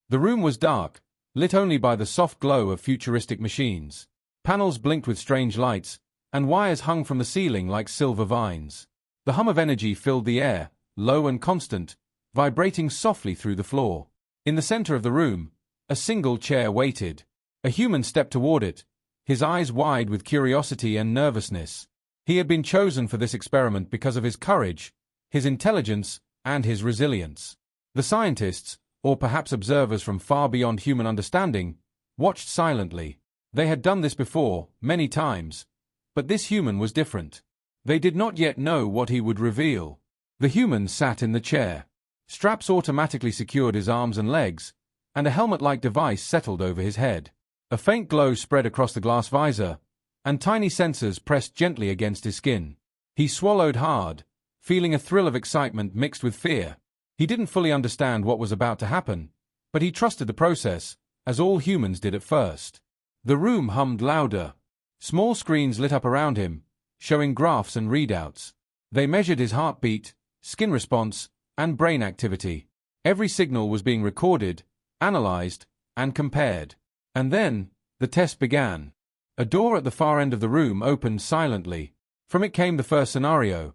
The room was dark, lit only by the soft glow of futuristic machines. Panels blinked with strange lights, and wires hung from the ceiling like silver vines. The hum of energy filled the air, low and constant, vibrating softly through the floor. In the center of the room, a single chair waited. A human stepped toward it, his eyes wide with curiosity and nervousness. He had been chosen for this experiment because of his courage, his intelligence, and his resilience. The scientists, or perhaps observers from far beyond human understanding, watched silently. They had done this before, many times, but this human was different. They did not yet know what he would reveal. The human sat in the chair. Straps automatically secured his arms and legs, and a helmet-like device settled over his head. A faint glow spread across the glass visor, and tiny sensors pressed gently against his skin. He swallowed hard, feeling a thrill of excitement mixed with fear. He didn't fully understand what was about to happen, but he trusted the process, as all humans did at first. The room hummed louder. Small screens lit up around him, showing graphs and readouts. They measured his heartbeat, skin response, and brain activity. Every signal was being recorded, analyzed, and compared. And then, the test began. A door at the far end of the room opened silently. From it came the first scenario,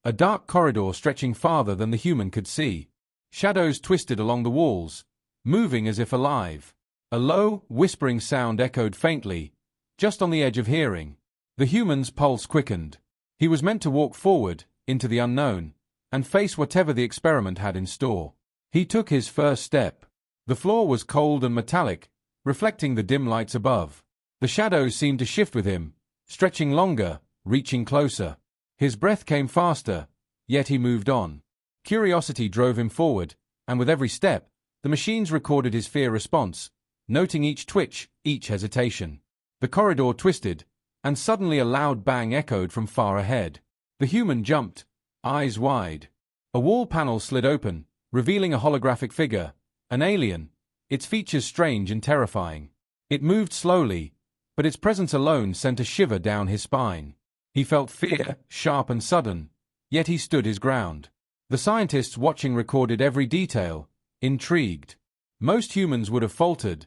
a dark corridor stretching farther than the human could see. Shadows twisted along the walls, moving as if alive. A low, whispering sound echoed faintly, just on the edge of hearing. The human's pulse quickened. He was meant to walk forward, into the unknown, and face whatever the experiment had in store. He took his first step. The floor was cold and metallic, reflecting the dim lights above. The shadows seemed to shift with him, stretching longer, reaching closer. His breath came faster, yet he moved on. Curiosity drove him forward, and with every step, the machines recorded his fear response, noting each twitch, each hesitation. The corridor twisted, and suddenly a loud bang echoed from far ahead. The human jumped, eyes wide. A wall panel slid open, revealing a holographic figure, an alien, its features strange and terrifying. It moved slowly, but its presence alone sent a shiver down his spine. He felt fear, sharp and sudden, yet he stood his ground. The scientists watching recorded every detail, intrigued. Most humans would have faltered,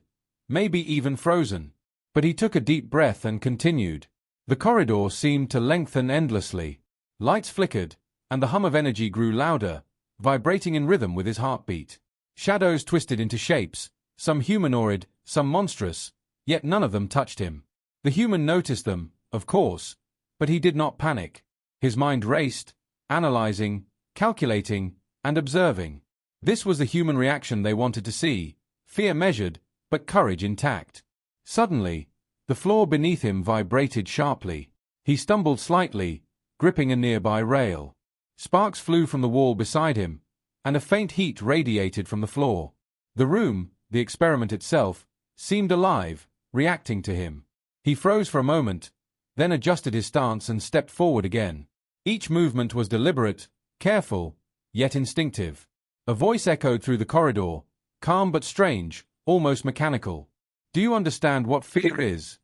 maybe even frozen. But he took a deep breath and continued. The corridor seemed to lengthen endlessly. Lights flickered, and the hum of energy grew louder, vibrating in rhythm with his heartbeat. Shadows twisted into shapes, some humanoid, some monstrous, yet none of them touched him. The human noticed them, of course, but he did not panic. His mind raced, analyzing, calculating, and observing. This was the human reaction they wanted to see, fear measured, but courage intact. Suddenly, the floor beneath him vibrated sharply. He stumbled slightly, gripping a nearby rail. Sparks flew from the wall beside him, and a faint heat radiated from the floor. The room, the experiment itself, seemed alive, reacting to him. He froze for a moment, then adjusted his stance and stepped forward again. Each movement was deliberate, careful, yet instinctive. A voice echoed through the corridor, calm but strange, almost mechanical. "Do you understand what fear is?"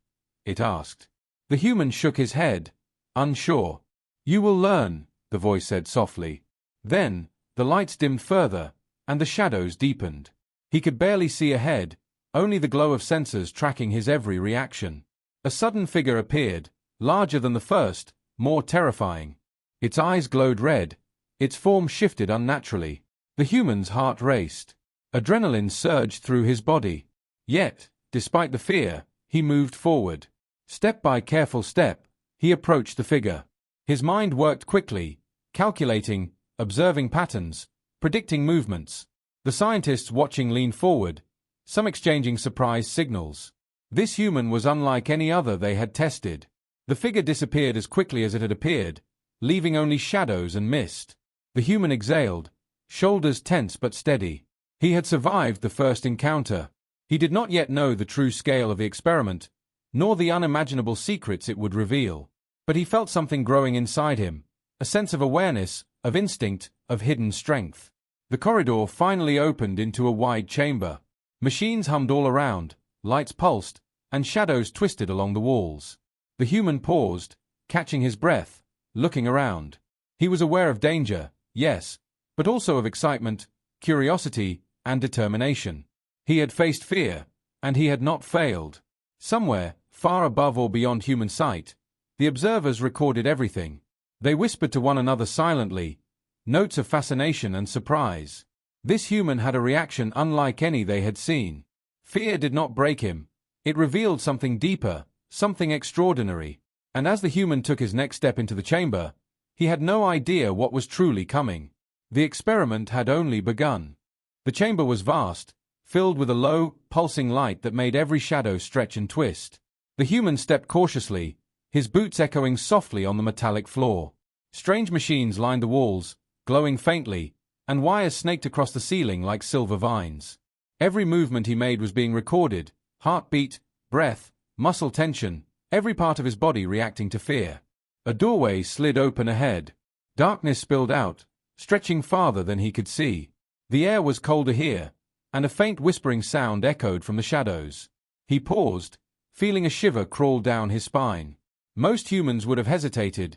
it asked. The human shook his head, unsure. "You will learn," the voice said softly. Then, the lights dimmed further, and the shadows deepened. He could barely see ahead, only the glow of sensors tracking his every reaction. A sudden figure appeared, larger than the first, more terrifying. Its eyes glowed red, its form shifted unnaturally. The human's heart raced. Adrenaline surged through his body. Yet, despite the fear, he moved forward. Step by careful step, he approached the figure. His mind worked quickly, calculating, observing patterns, predicting movements. The scientists watching leaned forward, some exchanging surprise signals. This human was unlike any other they had tested. The figure disappeared as quickly as it had appeared, leaving only shadows and mist. The human exhaled, shoulders tense but steady. He had survived the first encounter. He did not yet know the true scale of the experiment, nor the unimaginable secrets it would reveal. But he felt something growing inside him, a sense of awareness, of instinct, of hidden strength. The corridor finally opened into a wide chamber. Machines hummed all around, lights pulsed, and shadows twisted along the walls. The human paused, catching his breath, looking around. He was aware of danger, yes, but also of excitement, curiosity, and determination. He had faced fear, and he had not failed. Somewhere, far above or beyond human sight, the observers recorded everything. They whispered to one another silently, notes of fascination and surprise. This human had a reaction unlike any they had seen. Fear did not break him. It revealed something deeper, something extraordinary. And as the human took his next step into the chamber, he had no idea what was truly coming. The experiment had only begun. The chamber was vast, filled with a low, pulsing light that made every shadow stretch and twist. The human stepped cautiously, his boots echoing softly on the metallic floor. Strange machines lined the walls, glowing faintly, and wires snaked across the ceiling like silver vines. Every movement he made was being recorded, heartbeat, breath, muscle tension, every part of his body reacting to fear. A doorway slid open ahead. Darkness spilled out, stretching farther than he could see. The air was colder here, and a faint whispering sound echoed from the shadows. He paused, feeling a shiver crawl down his spine. Most humans would have hesitated,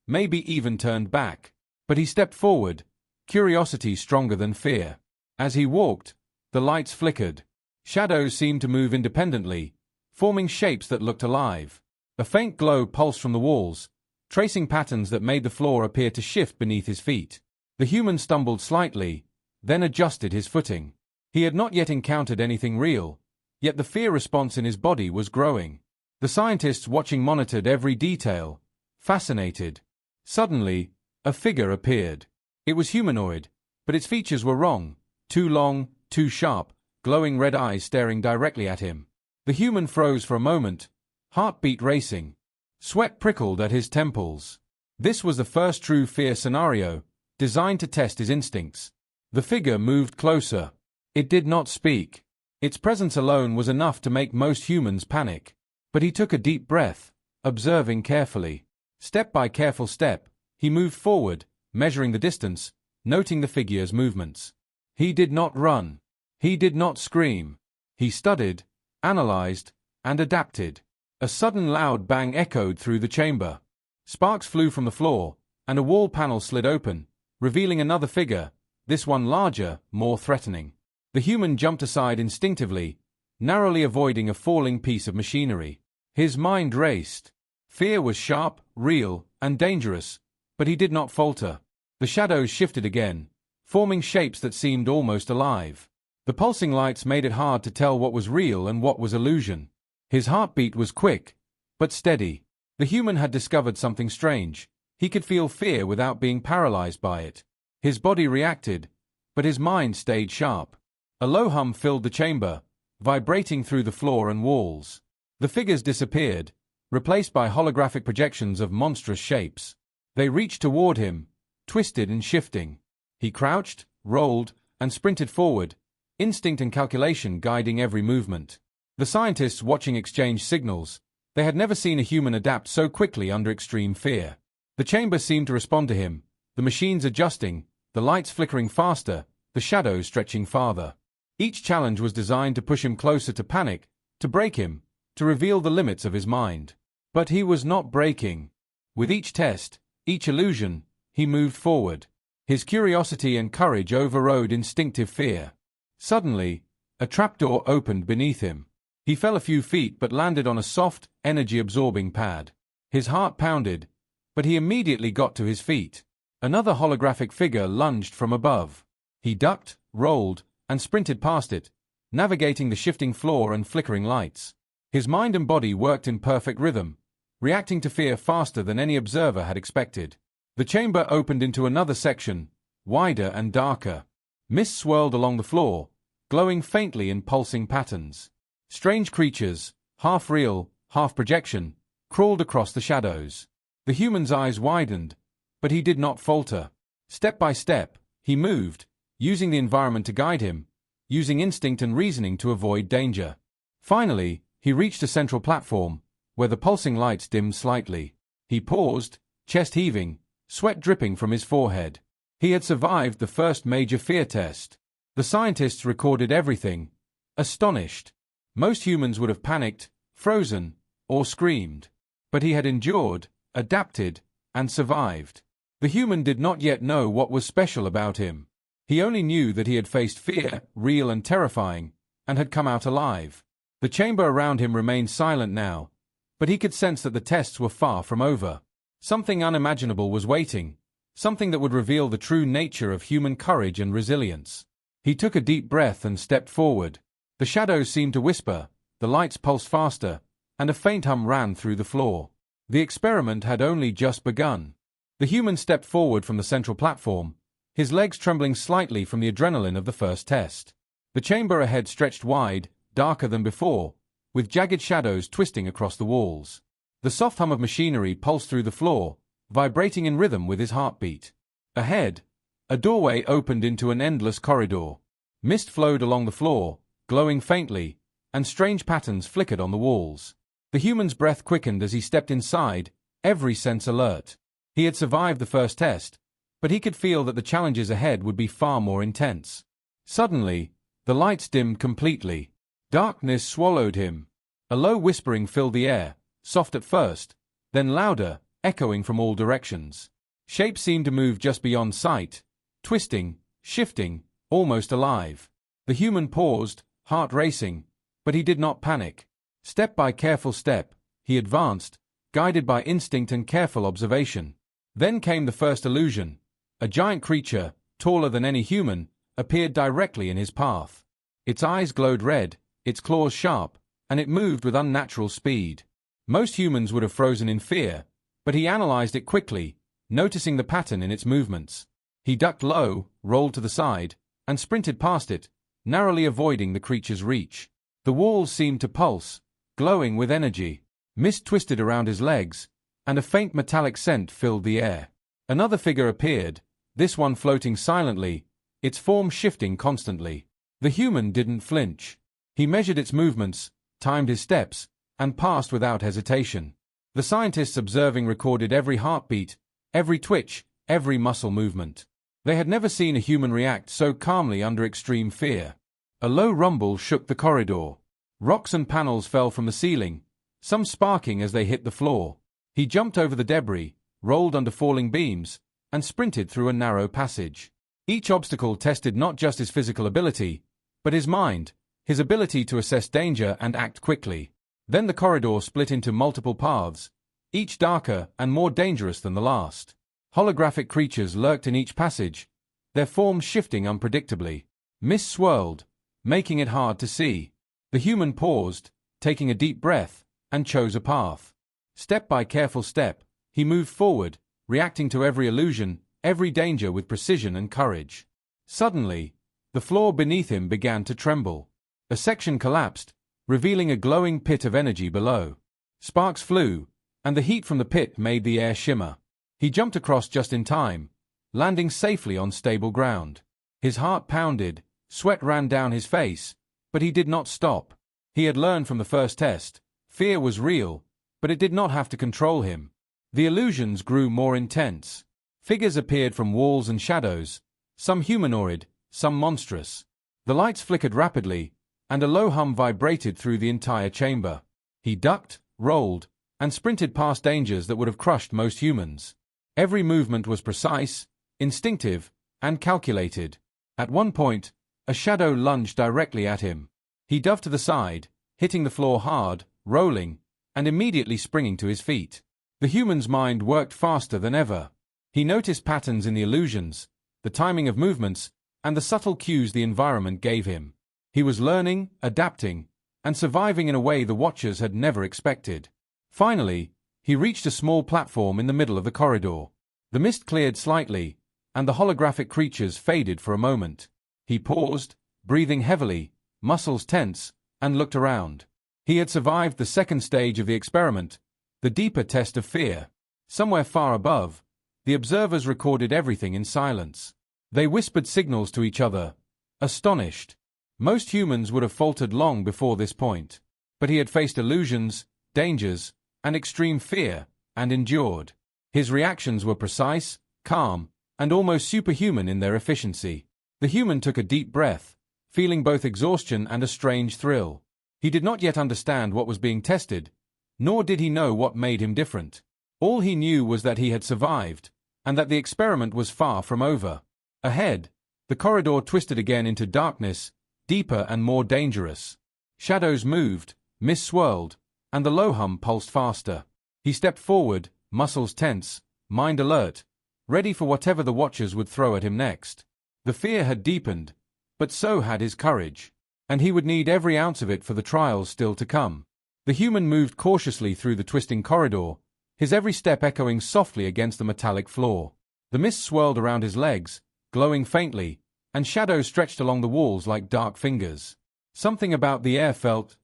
maybe even turned back. But he stepped forward, curiosity stronger than fear. As he walked, the lights flickered. Shadows seemed to move independently, forming shapes that looked alive. A faint glow pulsed from the walls, tracing patterns that made the floor appear to shift beneath his feet. The human stumbled slightly, then adjusted his footing. He had not yet encountered anything real, yet the fear response in his body was growing. The scientists watching monitored every detail, fascinated. Suddenly, a figure appeared. It was humanoid, but its features were wrong. Too long, too sharp, glowing red eyes staring directly at him. The human froze for a moment, heartbeat racing. Sweat prickled at his temples. This was the first true fear scenario, designed to test his instincts. The figure moved closer. It did not speak. Its presence alone was enough to make most humans panic. But he took a deep breath, observing carefully. Step by careful step, he moved forward, measuring the distance, noting the figure's movements. He did not run. He did not scream. He studied, analyzed, and adapted. A sudden loud bang echoed through the chamber. Sparks flew from the floor, and a wall panel slid open, revealing another figure, this one larger, more threatening. The human jumped aside instinctively, narrowly avoiding a falling piece of machinery. His mind raced. Fear was sharp, real, and dangerous, but he did not falter. The shadows shifted again, forming shapes that seemed almost alive. The pulsing lights made it hard to tell what was real and what was illusion. His heartbeat was quick, but steady. The human had discovered something strange. He could feel fear without being paralyzed by it. His body reacted, but his mind stayed sharp. A low hum filled the chamber, vibrating through the floor and walls. The figures disappeared, replaced by holographic projections of monstrous shapes. They reached toward him, twisted and shifting. He crouched, rolled, and sprinted forward, instinct and calculation guiding every movement. The scientists watching exchanged signals. They had never seen a human adapt so quickly under extreme fear. The chamber seemed to respond to him, the machines adjusting, the lights flickering faster, the shadows stretching farther. Each challenge was designed to push him closer to panic, to break him, to reveal the limits of his mind. But he was not breaking. With each test, each illusion, he moved forward. His curiosity and courage overrode instinctive fear. Suddenly, a trapdoor opened beneath him. He fell a few feet but landed on a soft, energy-absorbing pad. His heart pounded, but he immediately got to his feet. Another holographic figure lunged from above. He ducked, rolled, and sprinted past it, navigating the shifting floor and flickering lights. His mind and body worked in perfect rhythm, reacting to fear faster than any observer had expected. The chamber opened into another section, wider and darker. Mist swirled along the floor, glowing faintly in pulsing patterns. Strange creatures, half real, half projection, crawled across the shadows. The human's eyes widened, but he did not falter. Step by step, he moved, using the environment to guide him, using instinct and reasoning to avoid danger. Finally, he reached a central platform, where the pulsing lights dimmed slightly. He paused, chest heaving, sweat dripping from his forehead. He had survived the first major fear test. The scientists recorded everything, astonished. Most humans would have panicked, frozen, or screamed. But he had endured, adapted, and survived. The human did not yet know what was special about him. He only knew that he had faced fear, real and terrifying, and had come out alive. The chamber around him remained silent now, but he could sense that the tests were far from over. Something unimaginable was waiting, something that would reveal the true nature of human courage and resilience. He took a deep breath and stepped forward. The shadows seemed to whisper, the lights pulsed faster, and a faint hum ran through the floor. The experiment had only just begun. The human stepped forward from the central platform, his legs trembling slightly from the adrenaline of the first test. The chamber ahead stretched wide, darker than before, with jagged shadows twisting across the walls. The soft hum of machinery pulsed through the floor, vibrating in rhythm with his heartbeat. Ahead, a doorway opened into an endless corridor. Mist flowed along the floor, glowing faintly, and strange patterns flickered on the walls. The human's breath quickened as he stepped inside, every sense alert. He had survived the first test, but he could feel that the challenges ahead would be far more intense. Suddenly, the lights dimmed completely. Darkness swallowed him. A low whispering filled the air, soft at first, then louder, echoing from all directions. Shapes seemed to move just beyond sight, twisting, shifting, almost alive. The human paused, heart racing, but he did not panic. Step by careful step, he advanced, guided by instinct and careful observation. Then came the first illusion. A giant creature, taller than any human, appeared directly in his path. Its eyes glowed red, its claws sharp, and it moved with unnatural speed. Most humans would have frozen in fear, but he analyzed it quickly, noticing the pattern in its movements. He ducked low, rolled to the side, and sprinted past it, narrowly avoiding the creature's reach. The walls seemed to pulse, glowing with energy. Mist twisted around his legs, and a faint metallic scent filled the air. Another figure appeared, this one floating silently, its form shifting constantly. The human didn't flinch. He measured its movements, timed his steps, and passed without hesitation. The scientists observing recorded every heartbeat, every twitch, every muscle movement. They had never seen a human react so calmly under extreme fear. A low rumble shook the corridor. Rocks and panels fell from the ceiling, some sparking as they hit the floor. He jumped over the debris, rolled under falling beams, and sprinted through a narrow passage. Each obstacle tested not just his physical ability, but his mind, his ability to assess danger and act quickly. Then the corridor split into multiple paths, each darker and more dangerous than the last. Holographic creatures lurked in each passage, their forms shifting unpredictably. Mist swirled, making it hard to see. The human paused, taking a deep breath, and chose a path. Step by careful step, he moved forward, reacting to every illusion, every danger with precision and courage. Suddenly, the floor beneath him began to tremble. A section collapsed, revealing a glowing pit of energy below. Sparks flew, and the heat from the pit made the air shimmer. He jumped across just in time, landing safely on stable ground. His heart pounded, sweat ran down his face, but he did not stop. He had learned from the first test. Fear was real, but it did not have to control him. The illusions grew more intense. Figures appeared from walls and shadows, some humanoid, some monstrous. The lights flickered rapidly, and a low hum vibrated through the entire chamber. He ducked, rolled, and sprinted past dangers that would have crushed most humans. Every movement was precise, instinctive, and calculated. At one point, a shadow lunged directly at him. He dove to the side, hitting the floor hard, rolling, and immediately springing to his feet. The human's mind worked faster than ever. He noticed patterns in the illusions, the timing of movements, and the subtle cues the environment gave him. He was learning, adapting, and surviving in a way the watchers had never expected. Finally, he reached a small platform in the middle of the corridor. The mist cleared slightly, and the holographic creatures faded for a moment. He paused, breathing heavily, muscles tense, and looked around. He had survived the second stage of the experiment, the deeper test of fear. Somewhere far above, the observers recorded everything in silence. They whispered signals to each other, astonished. Most humans would have faltered long before this point, but he had faced illusions, dangers, and extreme fear, and endured. His reactions were precise, calm, and almost superhuman in their efficiency. The human took a deep breath, feeling both exhaustion and a strange thrill. He did not yet understand what was being tested, nor did he know what made him different. All he knew was that he had survived, and that the experiment was far from over. Ahead, the corridor twisted again into darkness, deeper and more dangerous. Shadows moved, mist swirled, and the low hum pulsed faster. He stepped forward, muscles tense, mind alert, ready for whatever the Watchers would throw at him next. The fear had deepened, but so had his courage, and he would need every ounce of it for the trials still to come. The human moved cautiously through the twisting corridor, his every step echoing softly against the metallic floor. The mist swirled around his legs, glowing faintly, and shadows stretched along the walls like dark fingers. Something about the air felt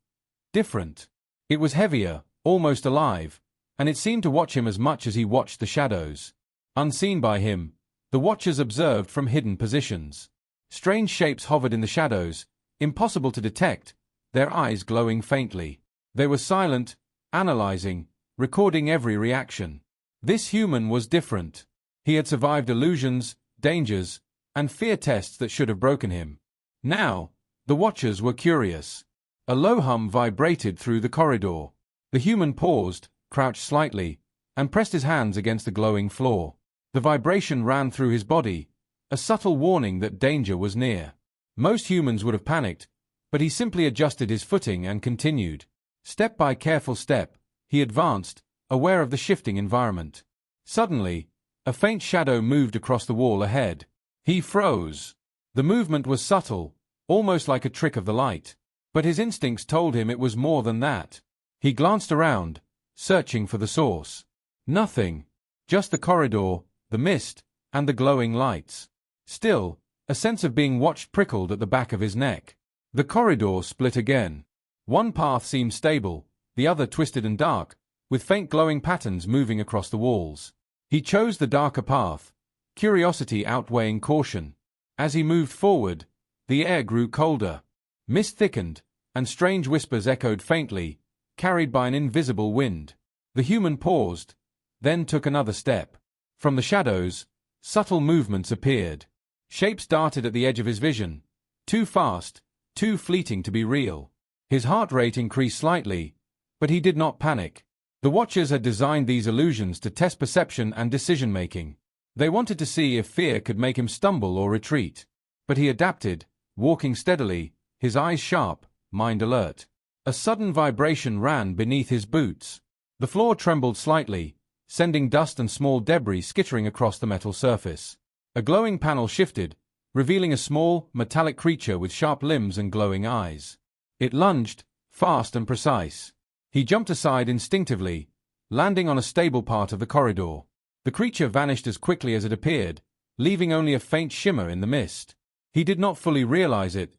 different. It was heavier, almost alive, and it seemed to watch him as much as he watched the shadows. Unseen by him, the Watchers observed from hidden positions. Strange shapes hovered in the shadows, impossible to detect, their eyes glowing faintly. They were silent, analyzing, recording every reaction. This human was different. He had survived illusions, dangers, and fear tests that should have broken him. Now, the Watchers were curious. A low hum vibrated through the corridor. The human paused, crouched slightly, and pressed his hands against the glowing floor. The vibration ran through his body, a subtle warning that danger was near. Most humans would have panicked, but he simply adjusted his footing and continued. Step by careful step, he advanced, aware of the shifting environment. Suddenly, a faint shadow moved across the wall ahead. He froze. The movement was subtle, almost like a trick of the light, but his instincts told him it was more than that. He glanced around, searching for the source. Nothing. Just the corridor, the mist, and the glowing lights. Still, a sense of being watched prickled at the back of his neck. The corridor split again. One path seemed stable, the other twisted and dark, with faint glowing patterns moving across the walls. He chose the darker path, curiosity outweighing caution. As he moved forward, the air grew colder. Mist thickened, and strange whispers echoed faintly, carried by an invisible wind. The human paused, then took another step. From the shadows, subtle movements appeared. Shapes darted at the edge of his vision, too fast, too fleeting to be real. His heart rate increased slightly, but he did not panic. The Watchers had designed these illusions to test perception and decision-making. They wanted to see if fear could make him stumble or retreat. But he adapted, walking steadily, his eyes sharp, mind alert. A sudden vibration ran beneath his boots. The floor trembled slightly, sending dust and small debris skittering across the metal surface. A glowing panel shifted, revealing a small, metallic creature with sharp limbs and glowing eyes. It lunged, fast and precise. He jumped aside instinctively, landing on a stable part of the corridor. The creature vanished as quickly as it appeared, leaving only a faint shimmer in the mist. He did not fully realize it,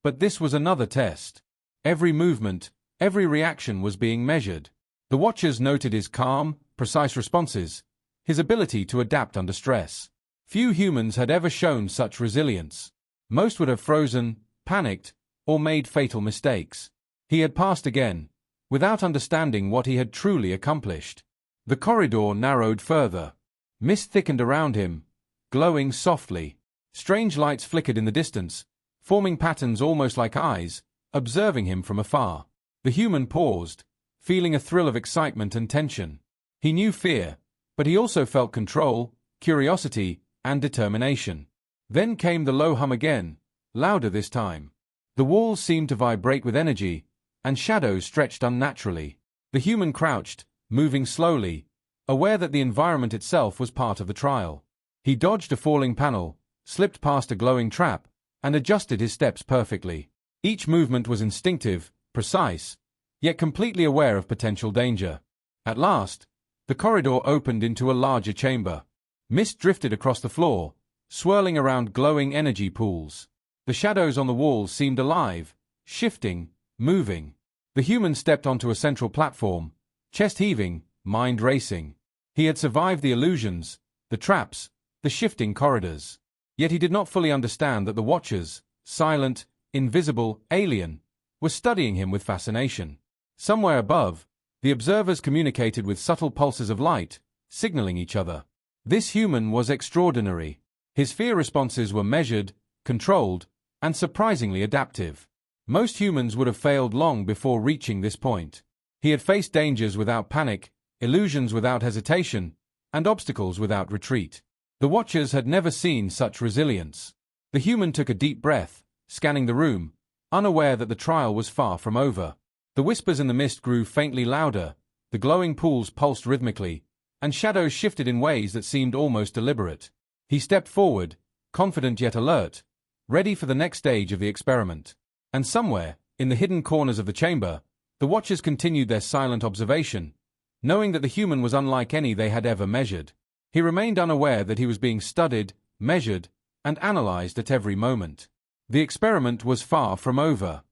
but this was another test. Every movement, every reaction was being measured. The Watchers noted his calm, precise responses, his ability to adapt under stress. Few humans had ever shown such resilience. Most would have frozen, panicked, or made fatal mistakes. He had passed again, without understanding what he had truly accomplished. The corridor narrowed further. Mist thickened around him, glowing softly. Strange lights flickered in the distance, forming patterns almost like eyes, observing him from afar. The human paused, feeling a thrill of excitement and tension. He knew fear, but he also felt control, curiosity, and determination. Then came the low hum again, louder this time. The walls seemed to vibrate with energy, and shadows stretched unnaturally. The human crouched, moving slowly, aware that the environment itself was part of the trial. He dodged a falling panel, slipped past a glowing trap, and adjusted his steps perfectly. Each movement was instinctive, precise, yet completely aware of potential danger. At last, the corridor opened into a larger chamber. Mist drifted across the floor, swirling around glowing energy pools. The shadows on the walls seemed alive, shifting, moving. The human stepped onto a central platform, chest heaving, mind racing. He had survived the illusions, the traps, the shifting corridors. Yet he did not fully understand that the Watchers, silent, invisible, alien, were studying him with fascination. Somewhere above, the observers communicated with subtle pulses of light, signaling each other. This human was extraordinary. His fear responses were measured, controlled, and surprisingly adaptive. Most humans would have failed long before reaching this point. He had faced dangers without panic, illusions without hesitation, and obstacles without retreat. The Watchers had never seen such resilience. The human took a deep breath, scanning the room, unaware that the trial was far from over. The whispers in the mist grew faintly louder, the glowing pools pulsed rhythmically, and shadows shifted in ways that seemed almost deliberate. He stepped forward, confident yet alert, ready for the next stage of the experiment. And somewhere, in the hidden corners of the chamber, the watchers continued their silent observation, knowing that the human was unlike any they had ever measured. He remained unaware that he was being studied, measured, and analyzed at every moment. The experiment was far from over.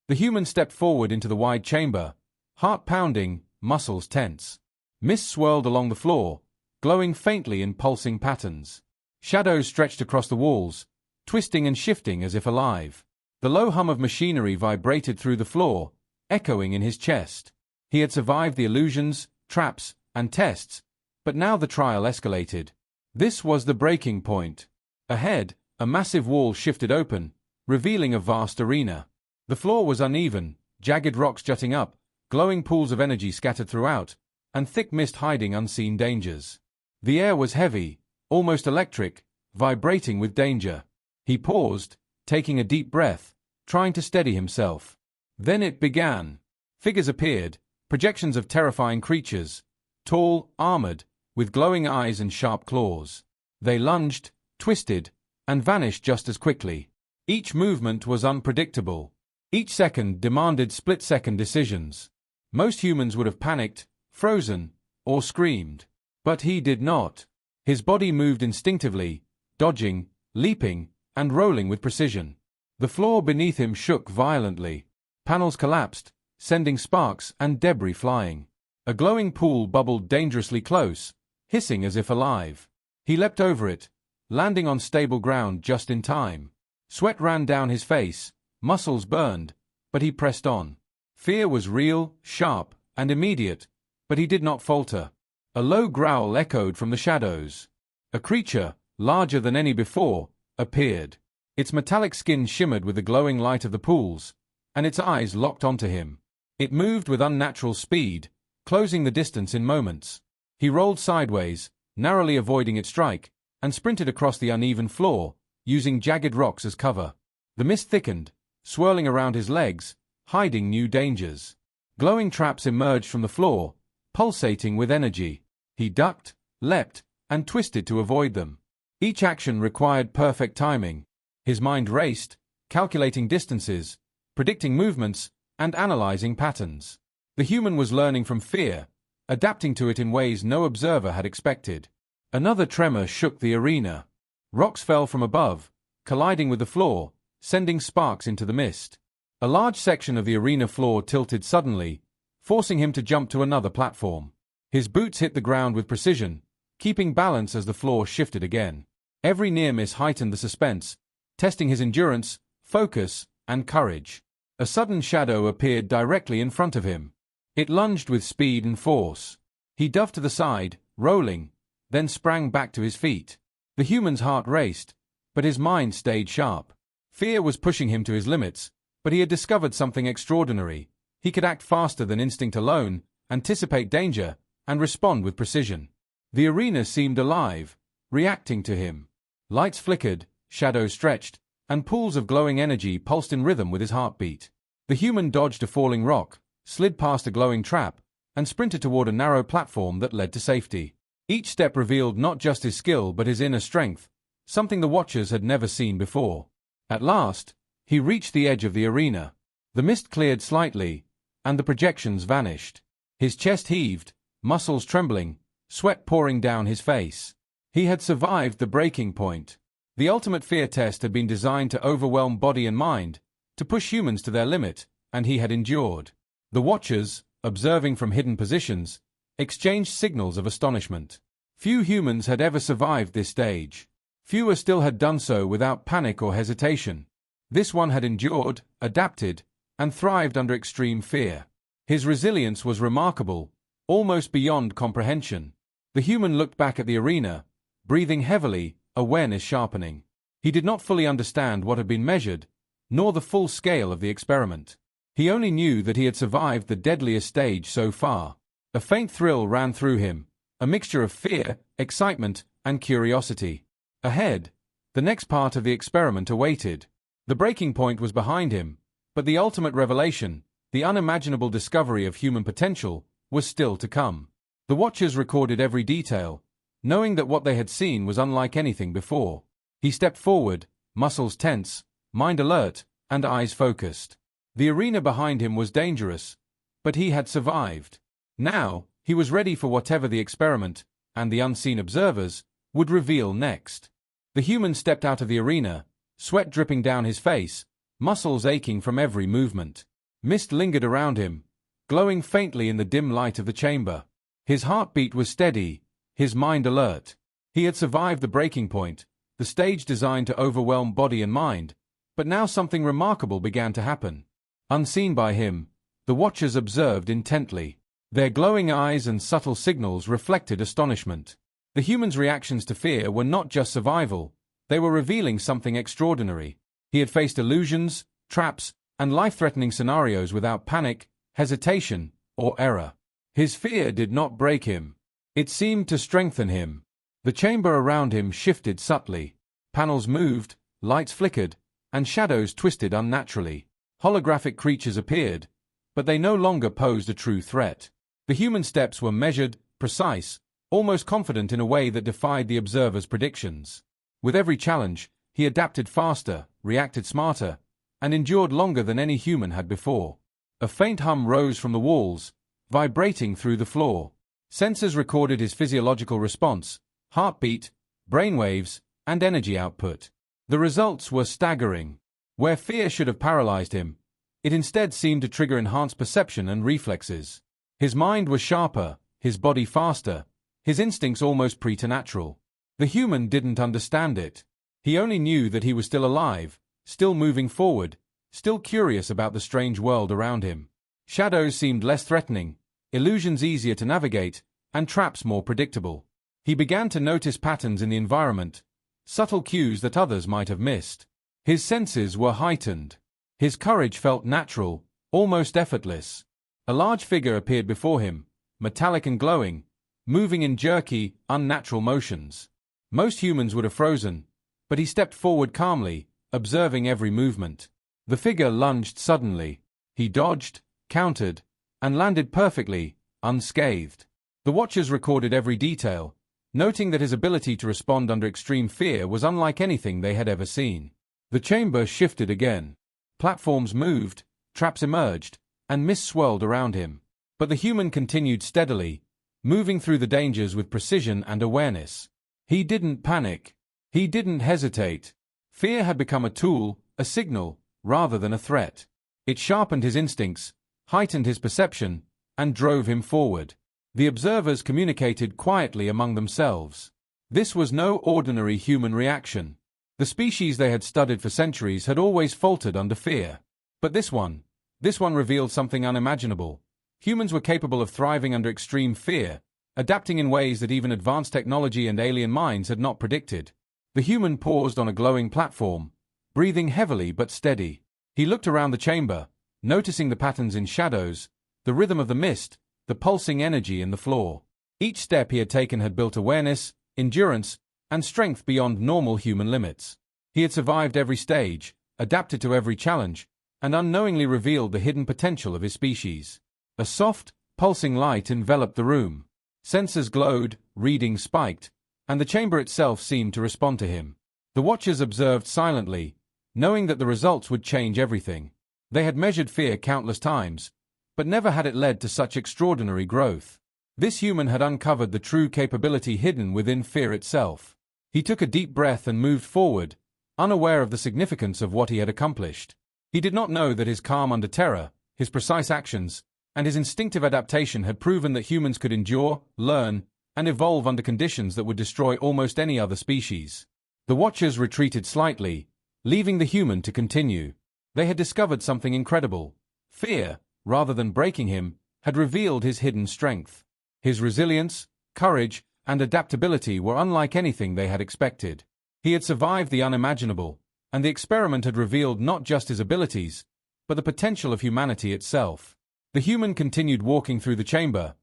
The human stepped forward into the wide chamber, heart pounding, muscles tense. Mist swirled along the floor, glowing faintly in pulsing patterns. Shadows stretched across the walls, twisting and shifting as if alive. The low hum of machinery vibrated through the floor, echoing in his chest. He had survived the illusions, traps, and tests, but now the trial escalated. This was the breaking point. Ahead, a massive wall shifted open, revealing a vast arena. The floor was uneven, jagged rocks jutting up, glowing pools of energy scattered throughout, and thick mist hiding unseen dangers. The air was heavy, almost electric, vibrating with danger. He paused, taking a deep breath, trying to steady himself. Then it began. Figures appeared, projections of terrifying creatures, tall, armored, with glowing eyes and sharp claws. They lunged, twisted, and vanished just as quickly. Each movement was unpredictable. Each second demanded split-second decisions. Most humans would have panicked, frozen, or screamed. But he did not. His body moved instinctively, dodging, leaping, and rolling with precision. The floor beneath him shook violently. Panels collapsed, sending sparks and debris flying. A glowing pool bubbled dangerously close, hissing as if alive. He leapt over it, landing on stable ground just in time. Sweat ran down his face, muscles burned, but he pressed on. Fear was real, sharp, and immediate, but he did not falter. A low growl echoed from the shadows. A creature, larger than any before, appeared. Its metallic skin shimmered with the glowing light of the pools, and its eyes locked onto him. It moved with unnatural speed, closing the distance in moments. He rolled sideways, narrowly avoiding its strike, and sprinted across the uneven floor, using jagged rocks as cover. The mist thickened, swirling around his legs, hiding new dangers. Glowing traps emerged from the floor, pulsating with energy. He ducked, leapt, and twisted to avoid them. Each action required perfect timing. His mind raced, calculating distances, predicting movements, and analyzing patterns. The human was learning from fear, adapting to it in ways no observer had expected. Another tremor shook the arena. Rocks fell from above, colliding with the floor, sending sparks into the mist. A large section of the arena floor tilted suddenly, forcing him to jump to another platform. His boots hit the ground with precision, keeping balance as the floor shifted again. Every near miss heightened the suspense, testing his endurance, focus, and courage. A sudden shadow appeared directly in front of him. It lunged with speed and force. He dove to the side, rolling, then sprang back to his feet. The human's heart raced, but his mind stayed sharp. Fear was pushing him to his limits, but he had discovered something extraordinary. He could act faster than instinct alone, anticipate danger, and respond with precision. The arena seemed alive, reacting to him. Lights flickered, shadows stretched, and pools of glowing energy pulsed in rhythm with his heartbeat. The human dodged a falling rock, slid past a glowing trap, and sprinted toward a narrow platform that led to safety. Each step revealed not just his skill but his inner strength, something the watchers had never seen before. At last, he reached the edge of the arena. The mist cleared slightly, and the projections vanished. His chest heaved, muscles trembling, sweat pouring down his face. He had survived the breaking point. The ultimate fear test had been designed to overwhelm body and mind, to push humans to their limit, and he had endured. The watchers, observing from hidden positions, exchanged signals of astonishment. Few humans had ever survived this stage. Fewer still had done so without panic or hesitation. This one had endured, adapted, and thrived under extreme fear. His resilience was remarkable, almost beyond comprehension. The human looked back at the arena, breathing heavily, awareness sharpening. He did not fully understand what had been measured, nor the full scale of the experiment. He only knew that he had survived the deadliest stage so far. A faint thrill ran through him, a mixture of fear, excitement, and curiosity. Ahead, the next part of the experiment awaited. The breaking point was behind him, But the ultimate revelation, the unimaginable discovery of human potential, was still to come. The watchers recorded every detail, knowing that what they had seen was unlike anything before. He stepped forward, muscles tense, mind alert, and eyes focused. The arena behind him was dangerous, but he had survived. Now, he was ready for whatever the experiment, and the unseen observers, would reveal next. The human stepped out of the arena, sweat dripping down his face, muscles aching from every movement. Mist lingered around him, glowing faintly in the dim light of the chamber. His heartbeat was steady, his mind alert. He had survived the breaking point, the stage designed to overwhelm body and mind, but now something remarkable began to happen. Unseen by him, the watchers observed intently. Their glowing eyes and subtle signals reflected astonishment. The human's reactions to fear were not just survival, they were revealing something extraordinary. He had faced illusions, traps, and life-threatening scenarios without panic, hesitation, or error. His fear did not break him. It seemed to strengthen him. The chamber around him shifted subtly. Panels moved, lights flickered, and shadows twisted unnaturally. Holographic creatures appeared, but they no longer posed a true threat. The human steps were measured, precise, almost confident in a way that defied the observer's predictions. With every challenge, he adapted faster, reacted smarter, and endured longer than any human had before. A faint hum rose from the walls, vibrating through the floor. Sensors recorded his physiological response, heartbeat, brainwaves, and energy output. The results were staggering. Where fear should have paralyzed him, it instead seemed to trigger enhanced perception and reflexes. His mind was sharper, his body faster, his instincts almost preternatural. The human didn't understand it. He only knew that he was still alive, still moving forward, still curious about the strange world around him. Shadows seemed less threatening, illusions easier to navigate, and traps more predictable. He began to notice patterns in the environment, subtle cues that others might have missed. His senses were heightened. His courage felt natural, almost effortless. A large figure appeared before him, metallic and glowing, moving in jerky, unnatural motions. Most humans would have frozen, but he stepped forward calmly, observing every movement. The figure lunged suddenly. He dodged, countered, and landed perfectly, unscathed. The watchers recorded every detail, noting that his ability to respond under extreme fear was unlike anything they had ever seen. The chamber shifted again. Platforms moved, traps emerged, and mist swirled around him. But the human continued steadily, moving through the dangers with precision and awareness. He didn't panic. He didn't hesitate. Fear had become a tool, a signal, rather than a threat. It sharpened his instincts, heightened his perception, and drove him forward. The observers communicated quietly among themselves. This was no ordinary human reaction. The species they had studied for centuries had always faltered under fear. But this one revealed something unimaginable. Humans were capable of thriving under extreme fear, adapting in ways that even advanced technology and alien minds had not predicted. The human paused on a glowing platform, breathing heavily but steady. He looked around the chamber, noticing the patterns in shadows, the rhythm of the mist, the pulsing energy in the floor. Each step he had taken had built awareness, endurance, and strength beyond normal human limits. He had survived every stage, adapted to every challenge, and unknowingly revealed the hidden potential of his species. A soft, pulsing light enveloped the room. Sensors glowed, readings spiked, and the chamber itself seemed to respond to him. The watchers observed silently, knowing that the results would change everything. They had measured fear countless times, but never had it led to such extraordinary growth. This human had uncovered the true capability hidden within fear itself. He took a deep breath and moved forward, unaware of the significance of what he had accomplished. He did not know that his calm under terror, his precise actions, and his instinctive adaptation had proven that humans could endure, learn, and evolve under conditions that would destroy almost any other species. The watchers retreated slightly, leaving the human to continue. They had discovered something incredible. Fear, rather than breaking him, had revealed his hidden strength. His resilience, courage, and adaptability were unlike anything they had expected. He had survived the unimaginable, and the experiment had revealed not just his abilities, but the potential of humanity itself. The human continued walking through the chamber,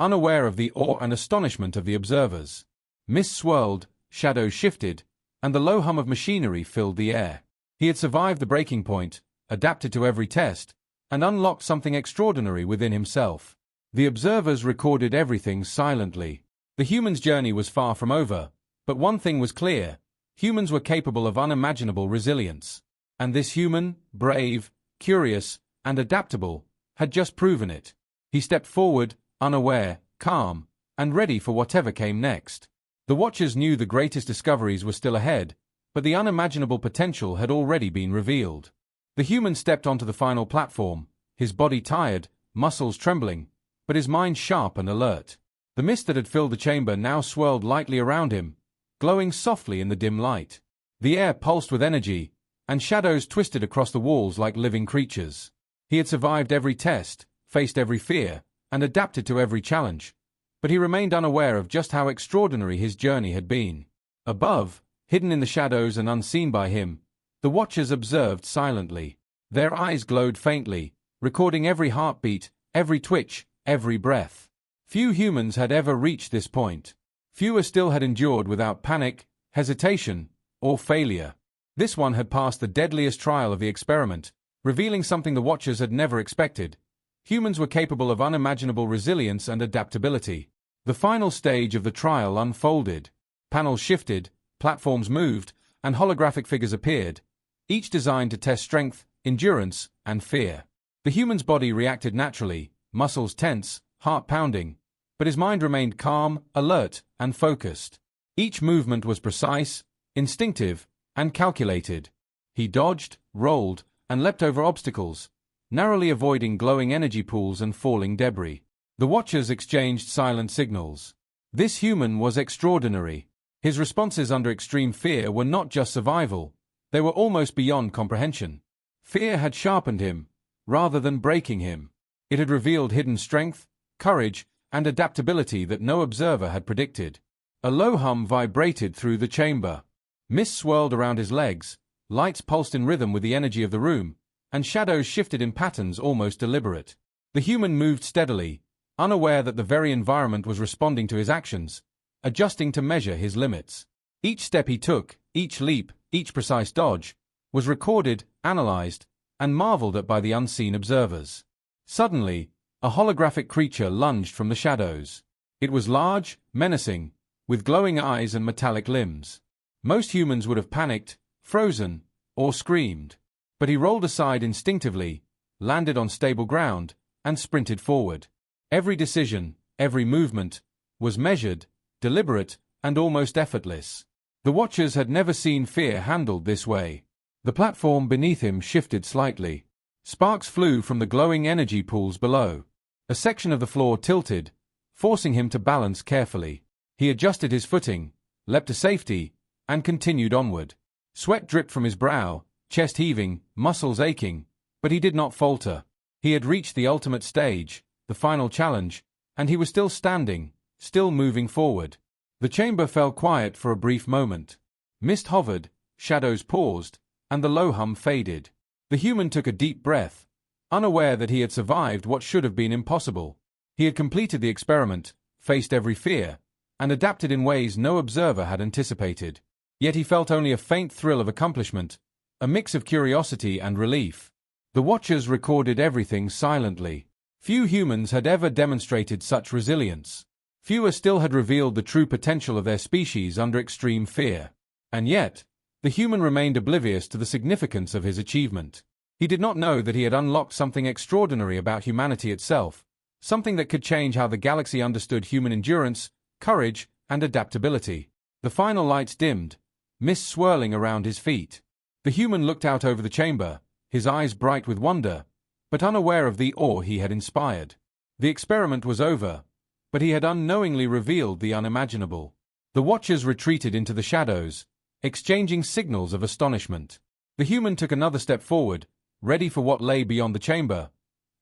unaware of the awe and astonishment of the observers. Mist swirled, shadows shifted, and the low hum of machinery filled the air. He had survived the breaking point, adapted to every test, and unlocked something extraordinary within himself. The observers recorded everything silently. The human's journey was far from over, but one thing was clear: humans were capable of unimaginable resilience. And this human, brave, curious, and adaptable, had just proven it. He stepped forward, unaware, calm, and ready for whatever came next. The Watchers knew the greatest discoveries were still ahead, but the unimaginable potential had already been revealed. The human stepped onto the final platform, his body tired, muscles trembling, but his mind sharp and alert. The mist that had filled the chamber now swirled lightly around him, glowing softly in the dim light. The air pulsed with energy, and shadows twisted across the walls like living creatures. He had survived every test, faced every fear, and adapted to every challenge, but he remained unaware of just how extraordinary his journey had been. Above, hidden in the shadows and unseen by him, the Watchers observed silently. Their eyes glowed faintly, recording every heartbeat, every twitch, every breath. Few humans had ever reached this point. Fewer still had endured without panic, hesitation, or failure. This one had passed the deadliest trial of the experiment, revealing something the Watchers had never expected. Humans were capable of unimaginable resilience and adaptability. The final stage of the trial unfolded. Panels shifted, platforms moved, and holographic figures appeared, each designed to test strength, endurance, and fear. The human's body reacted naturally, muscles tense, heart pounding, but his mind remained calm, alert, and focused. Each movement was precise, instinctive, and calculated. He dodged, rolled, and leapt over obstacles, narrowly avoiding glowing energy pools and falling debris. The Watchers exchanged silent signals. This human was extraordinary. His responses under extreme fear were not just survival, they were almost beyond comprehension. Fear had sharpened him, rather than breaking him. It had revealed hidden strength, courage, and adaptability that no observer had predicted. A low hum vibrated through the chamber. Mist swirled around his legs, lights pulsed in rhythm with the energy of the room, and shadows shifted in patterns almost deliberate. The human moved steadily, unaware that the very environment was responding to his actions, adjusting to measure his limits. Each step he took, each leap, each precise dodge, was recorded, analyzed, and marveled at by the unseen observers. Suddenly, a holographic creature lunged from the shadows. It was large, menacing, with glowing eyes and metallic limbs. Most humans would have panicked, frozen, or screamed. But he rolled aside instinctively, landed on stable ground, and sprinted forward. Every decision, every movement, was measured, deliberate, and almost effortless. The Watchers had never seen fear handled this way. The platform beneath him shifted slightly. Sparks flew from the glowing energy pools below. A section of the floor tilted, forcing him to balance carefully. He adjusted his footing, leapt to safety, and continued onward. Sweat dripped from his brow, chest heaving, muscles aching, but he did not falter. He had reached the ultimate stage, the final challenge, and he was still standing, still moving forward. The chamber fell quiet for a brief moment. Mist hovered, shadows paused, and the low hum faded. The human took a deep breath, unaware that he had survived what should have been impossible. He had completed the experiment, faced every fear, and adapted in ways no observer had anticipated. Yet he felt only a faint thrill of accomplishment, a mix of curiosity and relief. The Watchers recorded everything silently. Few humans had ever demonstrated such resilience. Fewer still had revealed the true potential of their species under extreme fear. And yet, the human remained oblivious to the significance of his achievement. He did not know that he had unlocked something extraordinary about humanity itself, something that could change how the galaxy understood human endurance, courage, and adaptability. The final lights dimmed, mist swirling around his feet. The human looked out over the chamber, his eyes bright with wonder, but unaware of the awe he had inspired. The experiment was over, but he had unknowingly revealed the unimaginable. The Watchers retreated into the shadows, exchanging signals of astonishment. The human took another step forward, ready for what lay beyond the chamber,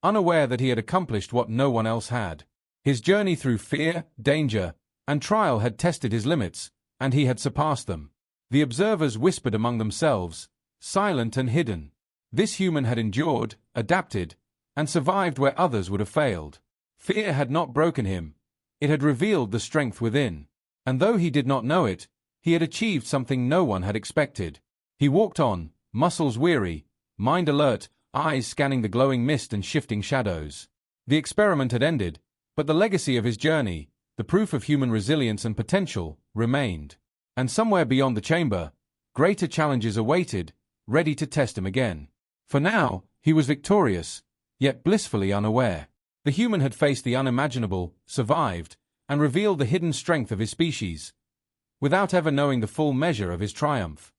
unaware that he had accomplished what no one else had. His journey through fear, danger, and trial had tested his limits, and he had surpassed them. The observers whispered among themselves, silent and hidden. This human had endured, adapted, and survived where others would have failed. Fear had not broken him. It had revealed the strength within. And though he did not know it, he had achieved something no one had expected. He walked on, muscles weary, mind alert, eyes scanning the glowing mist and shifting shadows. The experiment had ended, but the legacy of his journey, the proof of human resilience and potential, remained. And somewhere beyond the chamber, greater challenges awaited, ready to test him again. For now, he was victorious, yet blissfully unaware. The human had faced the unimaginable, survived, and revealed the hidden strength of his species, without ever knowing the full measure of his triumph.